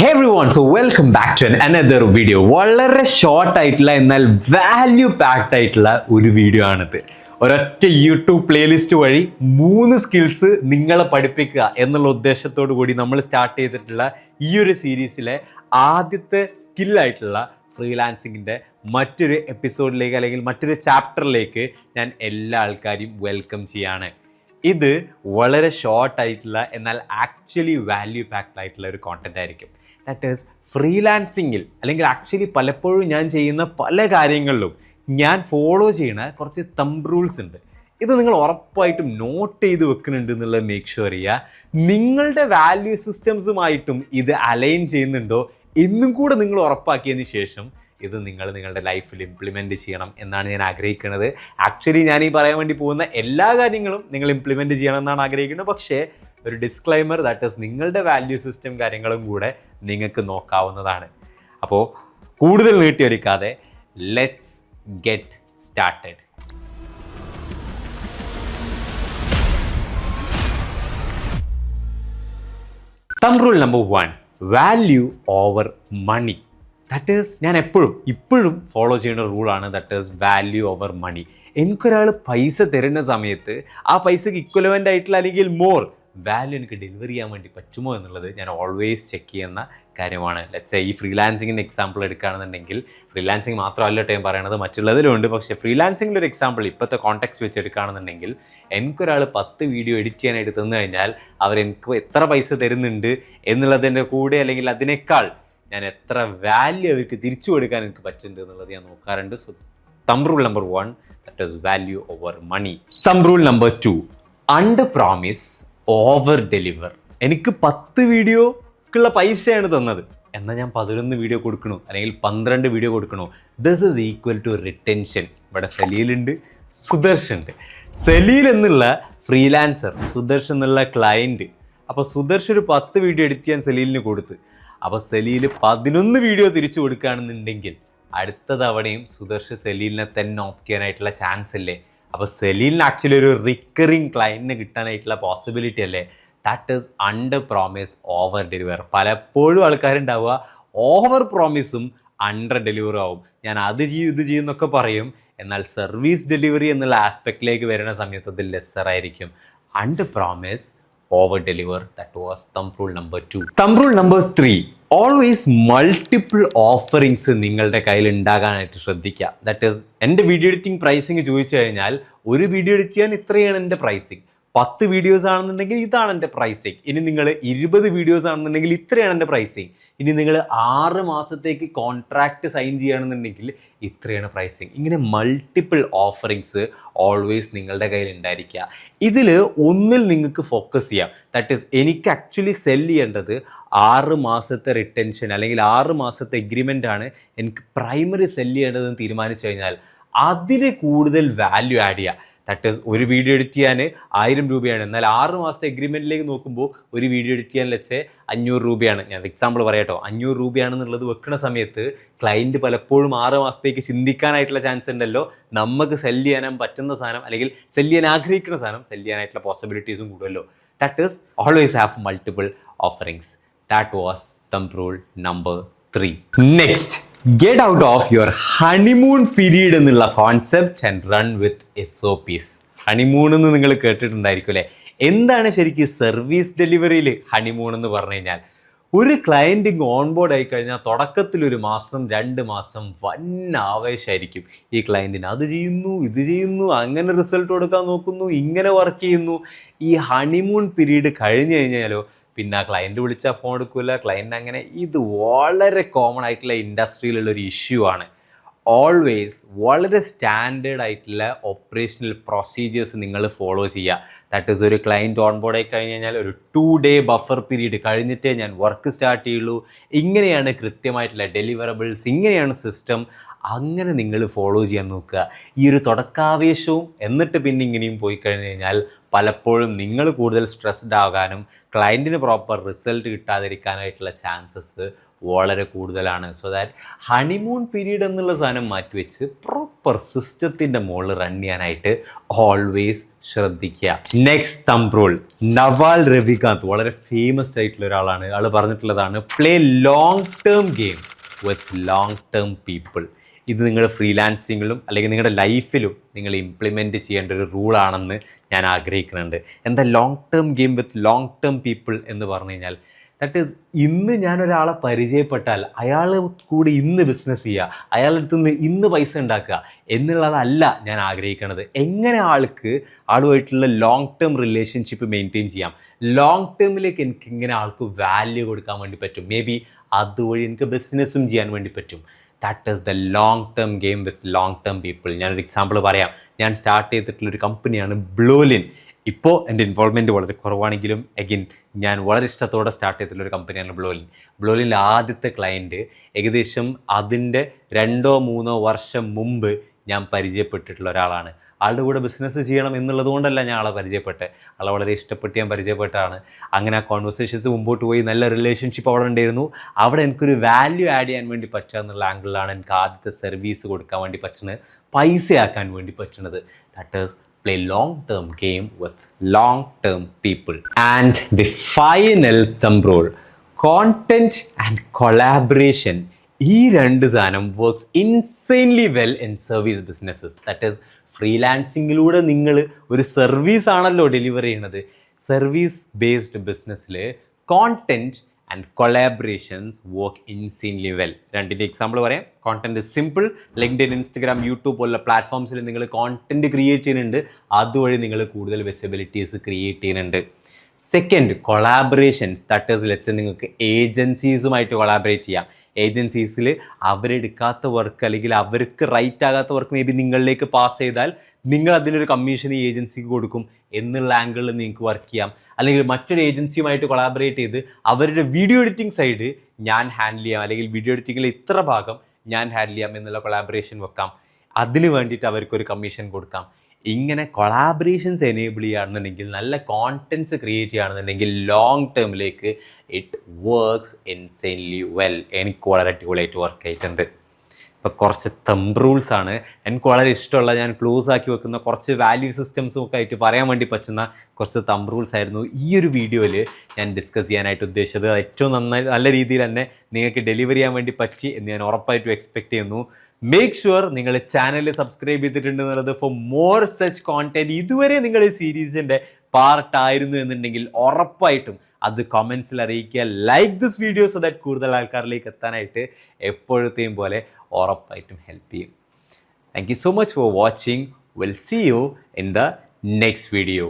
Hey everyone, so welcome back to another video. വളരെ short ആയിട്ടുള്ള എന്നാൽ വാല്യൂ പാക്ഡ് ആയിട്ടുള്ള ഒരു വീഡിയോ ആണിത്. ഒരൊറ്റ യൂട്യൂബ് പ്ലേലിസ്റ്റ് വഴി 3 സ്കിൽസ് നിങ്ങളെ പഠിപ്പിക്കുക എന്നുള്ള ഉദ്ദേശത്തോടു കൂടി നമ്മൾ സ്റ്റാർട്ട് ചെയ്തിട്ടുള്ള ഈ ഒരു സീരീസിലെ ആദ്യത്തെ സ്കില്ലായിട്ടുള്ള ഫ്രീലാൻസിങ്ങിൻ്റെ മറ്റൊരു എപ്പിസോഡിലേക്ക് അല്ലെങ്കിൽ മറ്റൊരു ചാപ്റ്ററിലേക്ക് ഞാൻ എല്ലാ ആൾക്കാരെയും വെൽക്കം ചെയ്യാണ്. ഇത് വളരെ ഷോർട്ട് ആയിട്ടുള്ള എന്നാൽ ആക്ച്വലി വാല്യൂ പാക്ഡ് ആയിട്ടുള്ള ഒരു കോണ്ടന്റ് ആയിരിക്കും. ദാറ്റ് ഈസ് ഫ്രീലാൻസിങ്ങിൽ അല്ലെങ്കിൽ ആക്ച്വലി പലപ്പോഴും ഞാൻ ചെയ്യുന്ന പല കാര്യങ്ങളിലും ഞാൻ ഫോളോ ചെയ്യുന്ന കുറച്ച് തമ്പ് റൂൾസ് ഉണ്ട്. ഇത് നിങ്ങൾ ഉറപ്പായിട്ടും നോട്ട് ചെയ്ത് വെക്കുന്നുണ്ട് എന്നുള്ളത് മേക്ക് ഷുവർ ചെയ്യുക. നിങ്ങളുടെ വാല്യൂ സിസ്റ്റംസുമായിട്ടും ഇത് അലൈൻ ചെയ്യുന്നുണ്ടോ എന്നും കൂടെ നിങ്ങൾ ഉറപ്പാക്കിയതിന് ശേഷം ഇത് നിങ്ങൾ നിങ്ങളുടെ ലൈഫിൽ ഇംപ്ലിമെൻറ്റ് ചെയ്യണം എന്നാണ് ഞാൻ ആഗ്രഹിക്കുന്നത്. ആക്ച്വലി ഞാൻ ഈ പറയാൻ വേണ്ടി പോകുന്ന എല്ലാ കാര്യങ്ങളും നിങ്ങൾ ഇംപ്ലിമെൻറ്റ് ചെയ്യണം എന്നാണ് ആഗ്രഹിക്കുന്നത്. പക്ഷേ ഒരു ഡിസ്ക്ലൈമർ, ദാറ്റ് ഈസ് നിങ്ങളുടെ വാല്യൂ സിസ്റ്റം കാര്യങ്ങളും കൂടെ നിങ്ങൾക്ക് നോക്കാവുന്നതാണ്. അപ്പോൾ കൂടുതൽ നീട്ടിയെടുക്കാതെ let's get started. Thumb rule number 1, value over money. That is ഞാൻ ഇപ്പോഴും ഫോളോ ചെയ്യുന്ന റൂളാണ്. That is value over money. എനിക്കൊരാൾ പൈസ തരുന്ന സമയത്ത് ആ പൈസക്ക് ഇക്വലവൻ്റ് ആയിട്ടുള്ള അല്ലെങ്കിൽ മോർ വാല്യൂ എനിക്ക് ഡെലിവറി ചെയ്യാൻ വേണ്ടി പറ്റുമോ എന്നുള്ളത് ഞാൻ ഓൾവേസ് ചെക്ക് ചെയ്യുന്ന കാര്യമാണ്. ലെറ്റ്സ് ഈ ഫ്രീലാൻസിങ്ങിൻ്റെ എക്സാമ്പിൾ എടുക്കുകയാണെന്നുണ്ടെങ്കിൽ, ഫ്രീലാൻസിങ് മാത്രമല്ല ഞാൻ പറയണത്, മറ്റുള്ളതിലുണ്ട്. പക്ഷേ ഫ്രീലാൻസിങ്ങിൻ്റെ ഒരു എക്സാമ്പിൾ ഇപ്പോഴത്തെ കോൺടെക്സ്റ്റ് വെച്ച് എടുക്കുകയാണെന്നുണ്ടെങ്കിൽ, എനിക്കൊരാൾ 10 വീഡിയോ എഡിറ്റ് ചെയ്യാനായിട്ട് തന്നു കഴിഞ്ഞാൽ അവരെനിക്ക് എത്ര പൈസ തരുന്നുണ്ട് എന്നുള്ളതിൻ്റെ കൂടെ അല്ലെങ്കിൽ അതിനേക്കാൾ ഞാൻ എത്ര വാല്യൂ അവർക്ക് തിരിച്ചു കൊടുക്കാൻ എനിക്ക് പറ്റുന്നുണ്ട് എന്നുള്ളത് ഞാൻ നോക്കാറുണ്ട്. So thumb rule number 1, that is value over money. Thumb rule number 2, under promise over deliver. എനിക്ക് 10 വീഡിയോക്കുള്ള പൈസയാണ് തന്നത്, എന്നാൽ ഞാൻ 11 വീഡിയോ കൊടുക്കണോ അല്ലെങ്കിൽ 12 വീഡിയോ കൊടുക്കണോ? This is equal to retention. ഇവിടെ സലീലുണ്ട്, സുദർശൻ ഉണ്ട്. സലീൽ എന്നുള്ള ഫ്രീലാൻസർ, സുദർശൻ എന്നുള്ള ക്ലയൻറ്റ്. അപ്പോൾ സുദർശൻ ഒരു 10 വീഡിയോ എഡിറ്റ് ചെയ്യാൻ സലീലിന് കൊടുത്ത്, അപ്പോൾ സലീൽ 11 വീഡിയോ തിരിച്ചു കൊടുക്കുകയാണെന്നുണ്ടെങ്കിൽ അടുത്ത തവണയും സുദർശൻ സലീലിനെ തന്നെ ഓപ്റ്റ് ചെയ്യാനായിട്ടുള്ള ചാൻസ് അല്ലേ? അപ്പോൾ സലീലിന് ആക്ച്വലി ഒരു റിക്കറിങ് ക്ലയൻറ്റിനെ കിട്ടാനായിട്ടുള്ള പോസിബിലിറ്റി അല്ലേ? That is under promise over deliver. പലപ്പോഴും ആൾക്കാരുണ്ടാവുക ഓവർ പ്രോമിസും അണ്ടർ ഡെലിവറും ആവും. ഞാൻ അത് ചെയ്യും ഇത് ചെയ്യും എന്നൊക്കെ പറയും, എന്നാൽ സർവീസ് ഡെലിവറി എന്നുള്ള ആസ്പെക്റ്റിലേക്ക് വരുന്ന സമയത്ത് അത് ലെസ്സർ ആയിരിക്കും. Under promise over deliver. That was thumb rule number 2. Thumb rule number 3, always multiple offerings നിങ്ങളുടെ കയ്യിൽ ഉണ്ടാകാനായിട്ട് ശ്രദ്ധിക്കുക. ദാറ്റ് ഈസ് എൻ്റെ വീഡിയോ എഡിറ്റിംഗ് പ്രൈസിങ് ചോദിച്ചു കഴിഞ്ഞാൽ, ഒരു വീഡിയോ എഡിറ്റ് ചെയ്യാൻ ഇത്രയാണ് എൻ്റെ പ്രൈസിങ്. 10 വീഡിയോസ് ആണെന്നുണ്ടെങ്കിൽ ഇതാണ് എൻ്റെ പ്രൈസിങ്. ഇനി നിങ്ങൾ 20 വീഡിയോസ് ആണെന്നുണ്ടെങ്കിൽ ഇത്രയാണ് എൻ്റെ പ്രൈസിങ്. ഇനി നിങ്ങൾ 6 മാസത്തേക്ക് കോൺട്രാക്റ്റ് സൈൻ ചെയ്യുകയാണെന്നുണ്ടെങ്കിൽ ഇത്രയാണ് പ്രൈസിങ്. ഇങ്ങനെ മൾട്ടിപ്പിൾ ഓഫറിങ്സ് ഓൾവേസ് നിങ്ങളുടെ കയ്യിൽ ഉണ്ടായിരിക്കുക. ഇതിൽ ഒന്നിൽ നിങ്ങൾക്ക് ഫോക്കസ് ചെയ്യാം. ദാറ്റ് ഈസ് എനിക്ക് ആക്ച്വലി സെല് ചെയ്യേണ്ടത് 6 മാസത്തെ റിട്ടൻഷൻ അല്ലെങ്കിൽ 6 മാസത്തെ എഗ്രിമെൻ്റ് ആണ് എനിക്ക് പ്രൈമറി സെല് ചെയ്യേണ്ടതെന്ന് തീരുമാനിച്ചു കഴിഞ്ഞാൽ അതിന് കൂടുതൽ വാല്യൂ ആഡ് ചെയ്യുക. ദാറ്റ് ഈസ് ഒരു വീഡിയോ എഡിറ്റ് ചെയ്യാൻ 1000 രൂപയാണ്, എന്നാൽ 6 മാസത്തെ എഗ്രിമെൻറ്റിലേക്ക് നോക്കുമ്പോൾ ഒരു വീഡിയോ എഡിറ്റ് ചെയ്യാൻ വെച്ച് 500 രൂപയാണ്. ഞാൻ എക്സാമ്പിൾ പറയാട്ടോ, 500 രൂപയാണെന്നുള്ളത് വെക്കുന്ന സമയത്ത് ക്ലയൻറ്റ് പലപ്പോഴും 6 മാസത്തേക്ക് ചിന്തിക്കാനായിട്ടുള്ള ചാൻസ് ഉണ്ടല്ലോ. നമുക്ക് സെല് ചെയ്യാൻ പറ്റുന്ന സാധനം അല്ലെങ്കിൽ സെല് ചെയ്യാൻ ആഗ്രഹിക്കുന്ന സാധനം സെല് ചെയ്യാനായിട്ടുള്ള പോസിബിലിറ്റീസും കൂടുമല്ലോ. That is always have multiple offerings. That was thumb rule number 3. Next, get out of your honeymoon period എന്നുള്ള concept and run with SOPs. Honeymoon എന്ന് നിങ്ങൾ കേട്ടിട്ടുണ്ടായിരിക്കും അല്ലേ? എന്താണ് ശരിക്കും സർവീസ് ഡെലിവറിയിൽ ഹണിമൂൺ എന്ന് പറഞ്ഞു കഴിഞ്ഞാൽ, ഒരു ക്ലയൻറ്റ് ഓൺ ബോർഡ് ആയിക്കഴിഞ്ഞാൽ തുടക്കത്തിൽ 1 മാസം 2 മാസം വൻ ആവേശമായിരിക്കും. ഈ ക്ലയൻറ്റിന് അത് ചെയ്യുന്നു ഇത് ചെയ്യുന്നു, അങ്ങനെ റിസൾട്ട് കൊടുക്കാൻ നോക്കുന്നു, ഇങ്ങനെ വർക്ക് ചെയ്യുന്നു. ഈ ഹണിമൂൺ പീരീഡ് കഴിഞ്ഞ് കഴിഞ്ഞാലോ പിന്നെ ആ ക്ലയൻറ്റ് വിളിച്ചാൽ ഫോൺ എടുക്കില്ല, ക്ലയൻറ്റ് അങ്ങനെ. ഇത് വളരെ കോമൺ ആയിട്ടുള്ള ഇൻഡസ്ട്രിയിലുള്ളൊരു ഇഷ്യൂ ആണ്. ഓൾവേസ് വളരെ സ്റ്റാൻഡേർഡ് ആയിട്ടുള്ള ഓപ്പറേഷണൽ പ്രൊസീജിയേഴ്സ് നിങ്ങൾ ഫോളോ ചെയ്യുക. ദാറ്റ് ഈസ് ഒരു ക്ലയൻറ്റ് ഓൺ ബോർഡ് ആയി കഴിഞ്ഞ് കഴിഞ്ഞാൽ ഒരു 2 ഡേ ബഫർ പീരീഡ് കഴിഞ്ഞിട്ടേ ഞാൻ വർക്ക് സ്റ്റാർട്ട് ചെയ്യുള്ളൂ. ഇങ്ങനെയാണ് കൃത്യമായിട്ടുള്ള ഡെലിവറബിൾസ്, ഇങ്ങനെയാണ് സിസ്റ്റം. അങ്ങനെ നിങ്ങൾ ഫോളോ ചെയ്യാൻ നോക്കുക. ഈ ഒരു തുടക്കാവേശവും എന്നിട്ട് പിന്നെ ഇങ്ങനെയും പോയി കഴിഞ്ഞ് കഴിഞ്ഞാൽ പലപ്പോഴും നിങ്ങൾ കൂടുതൽ സ്ട്രെസ്ഡ് ആകാനും ക്ലയൻറ്റിന് പ്രോപ്പർ റിസൾട്ട് കിട്ടാതിരിക്കാനായിട്ടുള്ള ചാൻസസ് വളരെ കൂടുതലാണ്. സോ ദാറ്റ് ഹണിമൂൺ പീരീഡ് എന്നുള്ള സാധനം മാറ്റിവെച്ച് പ്രോപ്പർ സിസ്റ്റത്തിൻ്റെ മുകളിൽ റൺ ചെയ്യാനായിട്ട് ഓൾവേസ് ശ്രദ്ധിക്കുക. Next thumb rule, Naval Ravikant വളരെ ഫേമസ് ആയിട്ടുള്ള ഒരാളാണ്. ആൾ പറഞ്ഞിട്ടുള്ളതാണ്, play long term game with long term people. ഇത് നിങ്ങൾ ഫ്രീലാൻസിങ്ങിലും അല്ലെങ്കിൽ നിങ്ങളുടെ ലൈഫിലും നിങ്ങൾ ഇംപ്ലിമെൻറ്റ് ചെയ്യേണ്ട ഒരു റൂളാണെന്ന് ഞാൻ ആഗ്രഹിക്കുന്നുണ്ട്. എന്താ long term game with long term people എന്ന് പറഞ്ഞു കഴിഞ്ഞാൽ, ദാറ്റ് ഈസ് ഇന്ന് ഞാനൊരാളെ പരിചയപ്പെട്ടാൽ അയാൾ കൂടി ഇന്ന് ബിസിനസ് ചെയ്യുക, അയാളുടെ അടുത്ത് നിന്ന് ഇന്ന് പൈസ ഉണ്ടാക്കുക എന്നുള്ളതല്ല ഞാൻ ആഗ്രഹിക്കുന്നത്. എങ്ങനെ ആളുമായിട്ടുള്ള ലോങ് ടേം റിലേഷൻഷിപ്പ് മെയിൻറ്റെയിൻ ചെയ്യാം, ലോങ് ടേമിലേക്ക് എനിക്ക് ഇങ്ങനെ ആൾക്ക് വാല്യൂ കൊടുക്കാൻ വേണ്ടി പറ്റും, മേ ബി അതുവഴി എനിക്ക് ബിസിനസ്സും ചെയ്യാൻ വേണ്ടി പറ്റും. That is the long term game with long term people. ഞാനൊരു എക്സാമ്പിൾ പറയാം. ഞാൻ സ്റ്റാർട്ട് ചെയ്തിട്ടുള്ളൊരു കമ്പനിയാണ് ബ്ലൂലിൻ. ഇപ്പോൾ എൻ്റെ ഇൻവോൾവ്മെൻറ്റ് വളരെ കുറവാണെങ്കിലും എഗെയിൻ ഞാൻ വളരെ ഇഷ്ടത്തോടെ സ്റ്റാർട്ട് ചെയ്തിട്ടുള്ളൊരു കമ്പനിയാണ് ബ്ലൂലിൻ. ബ്ലൂലിൻ്റെ ആദ്യത്തെ ക്ലയൻറ്റ് ഏകദേശം അതിൻ്റെ 2-3 വർഷം മുമ്പ് ഞാൻ പരിചയപ്പെട്ടിട്ടുള്ള ഒരാളാണ്. ആളുടെ കൂടെ ബിസിനസ് ചെയ്യണം എന്നുള്ളത് കൊണ്ടല്ല ഞാൻ ആളെ പരിചയപ്പെട്ടത്, ആളെ വളരെ ഇഷ്ടപ്പെട്ട് ഞാൻ പരിചയപ്പെട്ടാണ്. അങ്ങനെ ആ കോൺവെർസേഷൻസ് മുമ്പോട്ട് പോയി, നല്ല റിലേഷൻഷിപ്പ് അവിടെ ഉണ്ടായിരുന്നു. അവിടെ എനിക്കൊരു വാല്യൂ ആഡ് ചെയ്യാൻ വേണ്ടി പറ്റുക എന്നുള്ള ആംഗിളിലാണ് എനിക്ക് ആദ്യത്തെ സർവീസ് കൊടുക്കാൻ വേണ്ടി പറ്റുന്നത്, പൈസയാക്കാൻ വേണ്ടി പറ്റുന്നത്. That is play long term game with long term people. And the final thumb rule, content and collaboration. ഈ രണ്ട് സാധനം works insanely well in service businesses. That is ഫ്രീലാൻസിങ്ങിലൂടെ നിങ്ങൾ ഒരു സർവീസ് ആണല്ലോ ഡെലിവർ ചെയ്യണത്. സർവീസ് ബേസ്ഡ് ബിസിനസ്സിൽ content and collaborations work insanely well. രണ്ടിൻ്റെ എക്സാമ്പിൾ പറയാം. Content is simple. LinkedIn, Instagram, YouTube പോലുള്ള പ്ലാറ്റ്ഫോംസിൽ നിങ്ങൾ കോണ്ടന്റ് ക്രിയേറ്റ് ചെയ്യുന്നുണ്ട്, അതുവഴി നിങ്ങൾ കൂടുതൽ വിസിബിലിറ്റീസ് ക്രിയേറ്റ് ചെയ്യുന്നുണ്ട്. Second, collaborations. That is let's നിങ്ങൾക്ക് ഏജൻസീസുമായിട്ട് കൊളാബറേറ്റ് ചെയ്യാം. ഏജൻസീസിൽ അവരെടുക്കാത്ത വർക്ക് അല്ലെങ്കിൽ അവർക്ക് റൈറ്റ് ആകാത്ത വർക്ക് മേ ബി നിങ്ങളിലേക്ക് പാസ് ചെയ്താൽ നിങ്ങൾ അതിനൊരു കമ്മീഷൻ ഈ ഏജൻസിക്ക് കൊടുക്കും എന്നുള്ള ആംഗിളിൽ നിങ്ങൾക്ക് വർക്ക് ചെയ്യാം. അല്ലെങ്കിൽ മറ്റൊരു ഏജൻസിയുമായിട്ട് കൊളാബറേറ്റ് ചെയ്ത് അവരുടെ വീഡിയോ എഡിറ്റിംഗ് സൈഡ് ഞാൻ ഹാൻഡിൽ ചെയ്യാം, അല്ലെങ്കിൽ വീഡിയോ എഡിറ്റിങ്ങിൽ ഇത്ര ഭാഗം ഞാൻ ഹാൻഡിൽ ചെയ്യാം എന്നുള്ള കൊളാബറേഷൻ വെക്കാം. അതിന് വേണ്ടിയിട്ട് അവർക്കൊരു കമ്മീഷൻ കൊടുക്കാം. ഇങ്ങനെ കൊളാബറേഷൻസ് എനേബിൾ ചെയ്യുകയാണെന്നുണ്ടെങ്കിൽ, നല്ല കോണ്ടൻറ്റ്സ് ക്രിയേറ്റ് ചെയ്യുകയാണെന്നുണ്ടെങ്കിൽ long ടേമിലേക്ക് it works insanely well. എനിക്ക് വളരെ അടിപൊളിയായിട്ട് വർക്ക് ആയിട്ടുണ്ട്. ഇപ്പോൾ കുറച്ച് തമ്പ് റൂൾസാണ് എനിക്ക് വളരെ ഇഷ്ടമുള്ള, ഞാൻ ക്ലോസ് ആക്കി വെക്കുന്ന കുറച്ച് വാല്യൂ സിസ്റ്റംസും ഒക്കെ ആയിട്ട് പറയാൻ വേണ്ടി പറ്റുന്ന കുറച്ച് തമ്പ് റൂൾസ് ആയിരുന്നു ഈ ഒരു വീഡിയോയിൽ ഞാൻ ഡിസ്കസ് ചെയ്യാനായിട്ട് ഉദ്ദേശിച്ചത്. ഏറ്റവും നല്ല രീതിയിൽ തന്നെ നിങ്ങൾക്ക് ഡെലിവറി ചെയ്യാൻ വേണ്ടി പറ്റി എന്ന് ഞാൻ ഉറപ്പായിട്ടും എക്സ്പെക്റ്റ് ചെയ്യുന്നു. മേക്ക് ഷുവർ നിങ്ങൾ ചാനൽ സബ്സ്ക്രൈബ് ചെയ്തിട്ടുണ്ട് എന്നുള്ളത് ഫോർ മോർ സച്ച് കോണ്ടന്റ്. ഇതുവരെ നിങ്ങൾ ഈ സീരീസിൻ്റെ പാർട്ടായിരുന്നു എന്നുണ്ടെങ്കിൽ ഉറപ്പായിട്ടും അത് കമൻസിൽ അറിയിക്കുക. Like this video so that കൂടുതൽ ആൾക്കാരിലേക്ക് എത്താനായിട്ട് എപ്പോഴത്തെയും പോലെ ഉറപ്പായിട്ടും ഹെൽപ്പ് ചെയ്യും. Thank you so much for watching. Will see you in the next video.